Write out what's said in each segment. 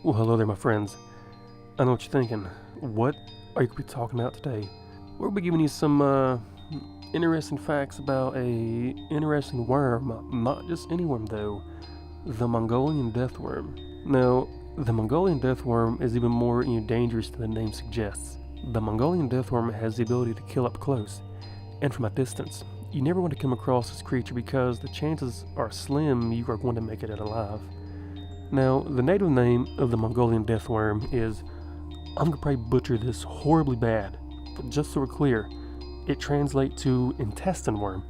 Well, hello there, my friends. I know what you're thinking. What are you going to be talking about today? We'll be giving you some interesting facts about a interesting worm. Not just any worm, though. The Mongolian Deathworm. Now, the Mongolian Deathworm is even more dangerous than the name suggests. The Mongolian Deathworm has the ability to kill up close and from a distance. You never want to come across this creature because the chances are slim you are going to make it out alive. Now, the native name of the Mongolian Deathworm is, I'm going to probably butcher this horribly bad, but just so we're clear, it translates to intestine worm,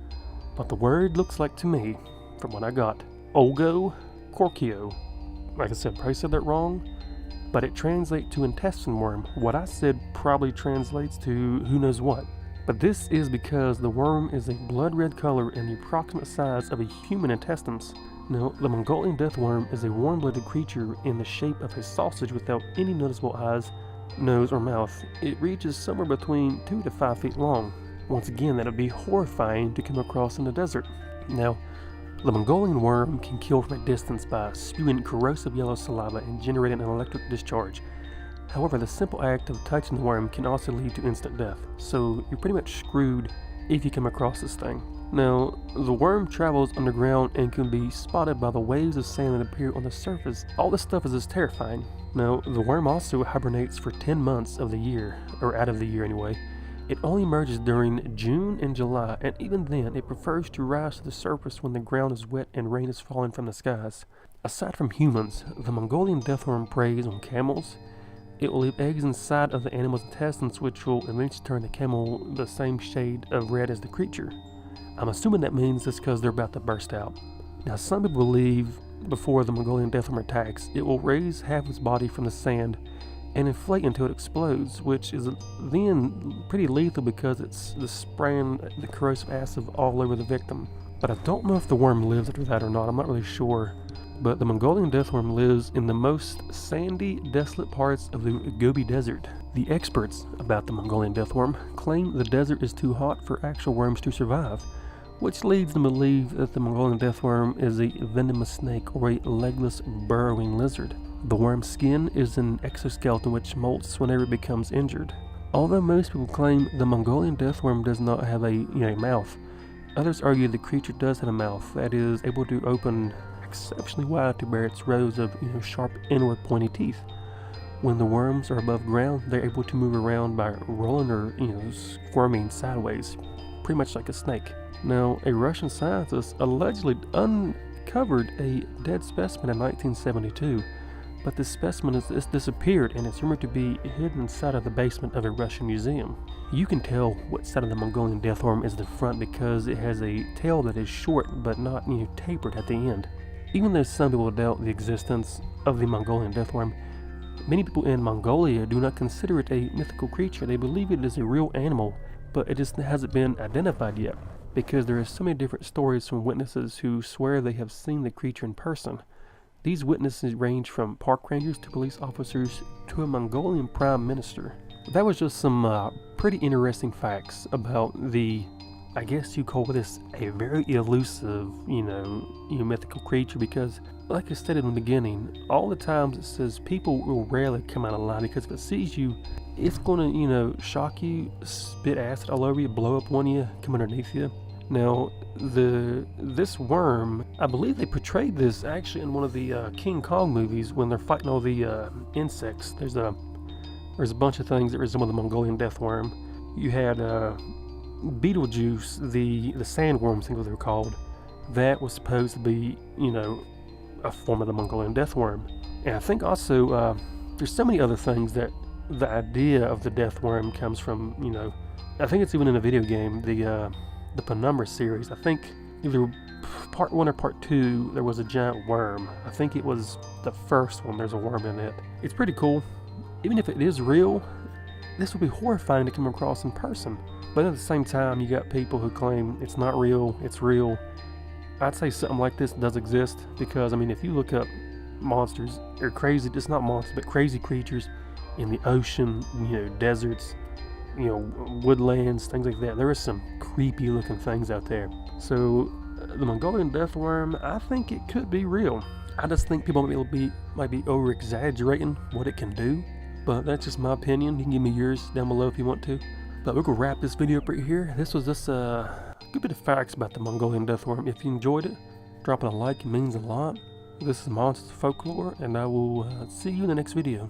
but the word looks like to me, from what I got, Olgoi-Khorkhoi. Like I said, probably said that wrong, but it translates to intestine worm. What I said probably translates to who knows what. But this is because the worm is a blood red color and the approximate size of a human intestines. Now, the Mongolian Deathworm is a warm-blooded creature in the shape of a sausage without any noticeable eyes, nose, or mouth. It reaches somewhere between 2 to 5 feet long. Once again, that would be horrifying to come across in the desert. Now, the Mongolian worm can kill from a distance by spewing corrosive yellow saliva and generating an electric discharge. However, the simple act of touching the worm can also lead to instant death, so you're pretty much screwed if you come across this thing. Now, the worm travels underground and can be spotted by the waves of sand that appear on the surface. All this stuff is just terrifying. Now, the worm also hibernates for 10 months of the year, or out of the year anyway. It only emerges during June and July, and even then, it prefers to rise to the surface when the ground is wet and rain is falling from the skies. Aside from humans, the Mongolian Deathworm preys on camels. It will leave eggs inside of the animal's intestines, which will eventually turn the camel the same shade of red as the creature. I'm assuming that means it's because they're about to burst out. Now, some people believe before the Mongolian Deathworm attacks, it will raise half its body from the sand and inflate until it explodes, which is then pretty lethal because it's spraying the corrosive acid all over the victim. But I don't know if the worm lives after that or not. I'm not really sure. But the Mongolian Deathworm lives in the most sandy, desolate parts of the Gobi Desert. The experts about the Mongolian Deathworm claim the desert is too hot for actual worms to survive, which leads them to believe that the Mongolian Deathworm is a venomous snake or a legless, burrowing lizard. The worm's skin is an exoskeleton which molts whenever it becomes injured. Although most people claim the Mongolian Deathworm does not have a mouth, others argue the creature does have a mouth that is able to open exceptionally wide to bear its rows of sharp inward pointy teeth. When the worms are above ground, they're able to move around by rolling or squirming sideways, pretty much like a snake. Now, a Russian scientist allegedly uncovered a dead specimen in 1972, but this specimen has disappeared and it's rumored to be hidden inside of the basement of a Russian museum. You can tell what side of the Mongolian Deathworm is the front because it has a tail that is short but not tapered at the end. Even though some people doubt the existence of the Mongolian Deathworm, many people in Mongolia do not consider it a mythical creature. They believe it is a real animal, but it just hasn't been identified yet, because there are so many different stories from witnesses who swear they have seen the creature in person. These witnesses range from park rangers to police officers to a Mongolian prime minister. That was just some pretty interesting facts about the, I guess you call this a very elusive, mythical creature, because like I stated in the beginning, all the times it says people will rarely come out alive because if it sees you, it's going to, shock you, spit acid all over you, blow up on you, come underneath you. Now, this worm, I believe they portrayed this actually in one of the King Kong movies when they're fighting all the insects. There's a bunch of things that resemble the Mongolian Deathworm. You had Beetlejuice, the sandworm, I think what they were called. That was supposed to be, a form of the Mongolian Deathworm. And I think also there's so many other things that the idea of the Deathworm comes from, I think it's even in a video game, the Penumbra series. I think either part 1 or part 2 there was a giant worm. I think it was the first one, there's a worm in it. It's pretty cool. Even if it is real, this would be horrifying to come across in person. But at the same time, you got people who claim it's not real, it's real. I'd say something like this does exist because, if you look up monsters, or crazy, just not monsters, but crazy creatures in the ocean, deserts, woodlands, things like that, there are some creepy looking things out there. So, the Mongolian Deathworm, I think it could be real. I just think people might be over exaggerating what it can do, but that's just my opinion. You can give me yours down below if you want to. But we're gonna wrap this video up right here. This was just a good bit of facts about the Mongolian Deathworm. If you enjoyed it, dropping a like means a lot. This is Monsters of Folklore, and I will see you in the next video.